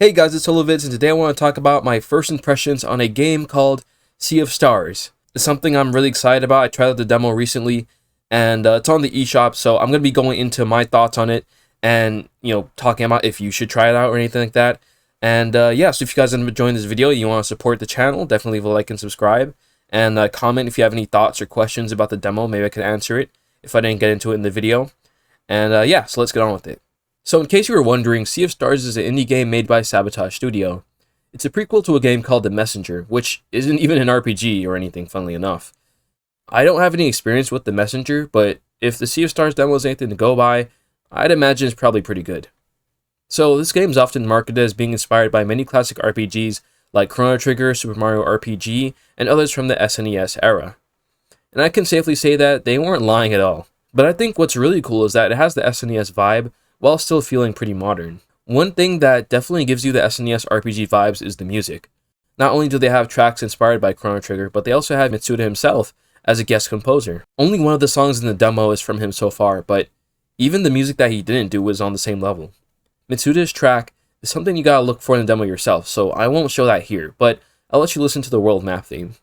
Hey guys, it's Oluvids, and today I want to talk about my first impressions on a game called Sea of Stars. It's something I'm really excited about. I tried out the demo recently, and it's on the eShop, so I'm going to be going into my thoughts on it, and, talking about if you should try it out or anything like that. And, so if you guys are enjoying this video and you want to support the channel, definitely leave a like and subscribe, and comment if you have any thoughts or questions about the demo. Maybe I can answer it if I didn't get into it in the video. And, so let's get on with it. So in case you were wondering, Sea of Stars is an indie game made by Sabatoge Studios. It's a prequel to a game called The Messenger, which isn't even an RPG or anything, funnily enough. I don't have any experience with The Messenger, but if the Sea of Stars demo is anything to go by, I'd imagine it's probably pretty good. So this game is often marketed as being inspired by many classic RPGs like Chrono Trigger, Super Mario RPG, and others from the SNES era. And I can safely say that they weren't lying at all. But I think what's really cool is that it has the SNES vibe, while still feeling pretty modern. One thing that definitely gives you the SNES RPG vibes is the music. Not only do they have tracks inspired by Chrono Trigger, but they also have Mitsuda himself as a guest composer. Only one of the songs in the demo is from him so far, but even the music that he didn't do was on the same level. Mitsuda's track is something you gotta look for in the demo yourself, so I won't show that here, but I'll let you listen to the world map theme.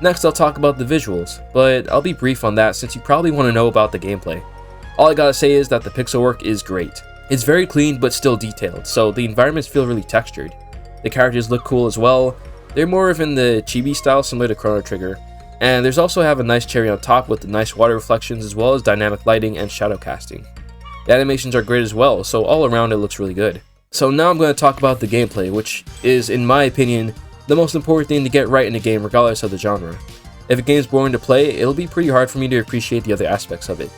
Next, I'll talk about the visuals, but I'll be brief on that since you probably want to know about the gameplay. All I gotta say is that the pixel work is great. It's very clean but still detailed, so the environments feel really textured. The characters look cool as well. They're more of in the chibi style similar to Chrono Trigger, and there's also have a nice cherry on top with the nice water reflections as well as dynamic lighting and shadow casting. The animations are great as well, so all around it looks really good. So now I'm going to talk about the gameplay, which is, in my opinion, the most important thing to get right in a game regardless of the genre. If a game's boring to play, it'll be pretty hard for me to appreciate the other aspects of it.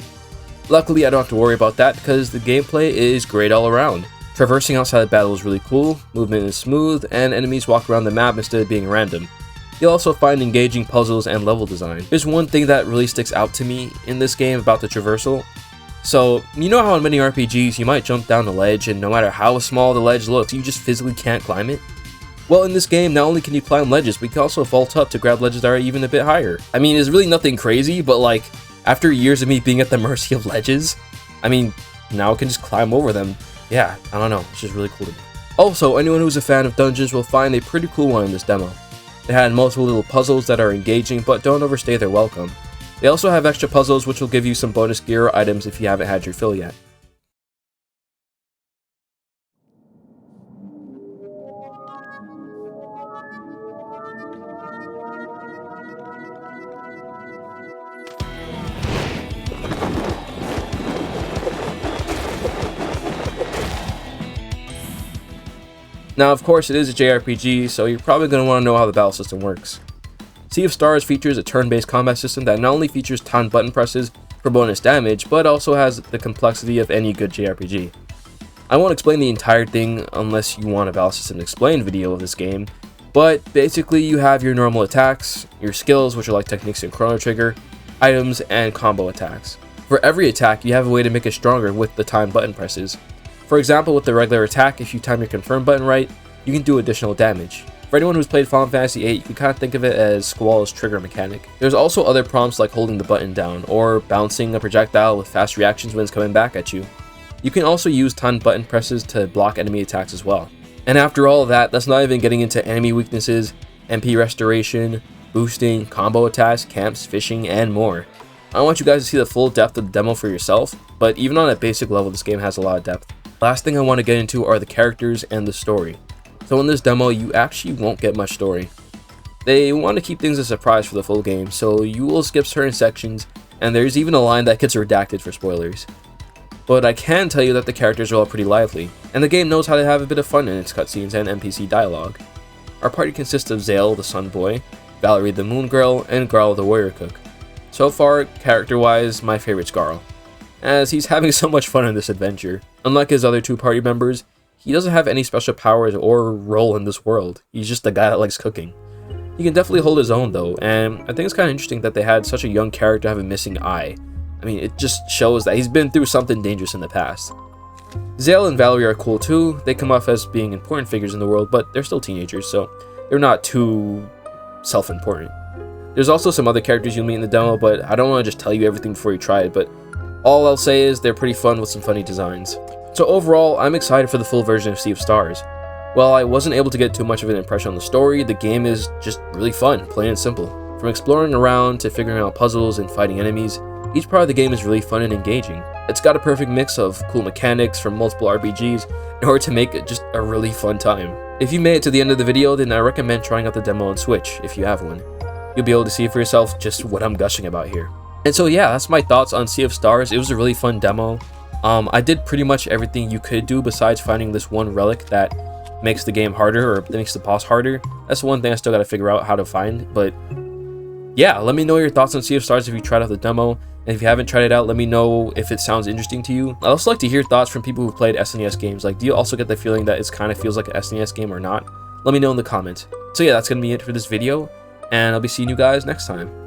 Luckily, I don't have to worry about that because the gameplay is great all around. Traversing outside the battle is really cool, movement is smooth, and enemies walk around the map instead of being random. You'll also find engaging puzzles and level design. There's one thing that really sticks out to me in this game about the traversal. So, you know how in many RPGs you might jump down the ledge and no matter how small the ledge looks, you just physically can't climb it? Well, in this game, not only can you climb ledges, but you can also vault up to grab ledges that are even a bit higher. I mean, it's really nothing crazy, but like, after years of me being at the mercy of ledges, now I can just climb over them. Yeah, I don't know, it's just really cool to me. Also, anyone who's a fan of dungeons will find a pretty cool one in this demo. They had multiple little puzzles that are engaging, but don't overstay their welcome. They also have extra puzzles which will give you some bonus gear or items if you haven't had your fill yet. Now, of course, it is a JRPG, so you're probably going to want to know how the battle system works. Sea of Stars features a turn-based combat system that not only features timed button presses for bonus damage, but also has the complexity of any good JRPG. I won't explain the entire thing unless you want a battle system explained video of this game, but basically you have your normal attacks, your skills, which are like techniques in Chrono Trigger, items, and combo attacks. For every attack, you have a way to make it stronger with the timed button presses. For example, with the regular attack, if you time your confirm button right, you can do additional damage. For anyone who's played Final Fantasy VIII, you can kind of think of it as Squall's trigger mechanic. There's also other prompts like holding the button down, or bouncing a projectile with fast reactions when it's coming back at you. You can also use timed button presses to block enemy attacks as well. And after all of that, that's not even getting into enemy weaknesses, MP restoration, boosting, combo attacks, camps, fishing, and more. I want you guys to see the full depth of the demo for yourself, but even on a basic level, this game has a lot of depth. Last thing I want to get into are the characters and the story. So in this demo, you actually won't get much story. They want to keep things a surprise for the full game, so you will skip certain sections, and there's even a line that gets redacted for spoilers. But I can tell you that the characters are all pretty lively, and the game knows how to have a bit of fun in its cutscenes and NPC dialogue. Our party consists of Zale, the Sun Boy, Valerie the Moon Girl, and Garl the Warrior Cook. So far, character-wise, my favorite's Garl, as he's having so much fun in this adventure. Unlike his other two party members, he doesn't have any special powers or role in this world. He's just a guy that likes cooking. He can definitely hold his own though, and I think it's kind of interesting that they had such a young character have a missing eye. I mean, it just shows that he's been through something dangerous in the past. Zale and Valerie are cool too. They come off as being important figures in the world, but they're still teenagers, so they're not too self-important. There's also some other characters you'll meet in the demo, but I don't want to just tell you everything before you try it, but all I'll say is they're pretty fun with some funny designs. So overall, I'm excited for the full version of Sea of Stars. While I wasn't able to get too much of an impression on the story, the game is just really fun, plain and simple. From exploring around to figuring out puzzles and fighting enemies, each part of the game is really fun and engaging. It's got a perfect mix of cool mechanics from multiple RPGs in order to make it just a really fun time. If you made it to the end of the video, then I recommend trying out the demo on Switch, if you have one. You'll be able to see for yourself just what I'm gushing about here. And so yeah, that's my thoughts on Sea of Stars. It was a really fun demo. I did pretty much everything you could do besides finding this one relic that makes the game harder, or makes the boss harder. That's the one thing I still gotta figure out how to find, but yeah, let me know your thoughts on Sea of Stars if you tried out the demo, and if you haven't tried it out, let me know if it sounds interesting to you. I'd also like to hear thoughts from people who've played SNES games. Like, do you also get the feeling that it kind of feels like an SNES game or not? Let me know in the comments. So yeah, that's gonna be it for this video, and I'll be seeing you guys next time.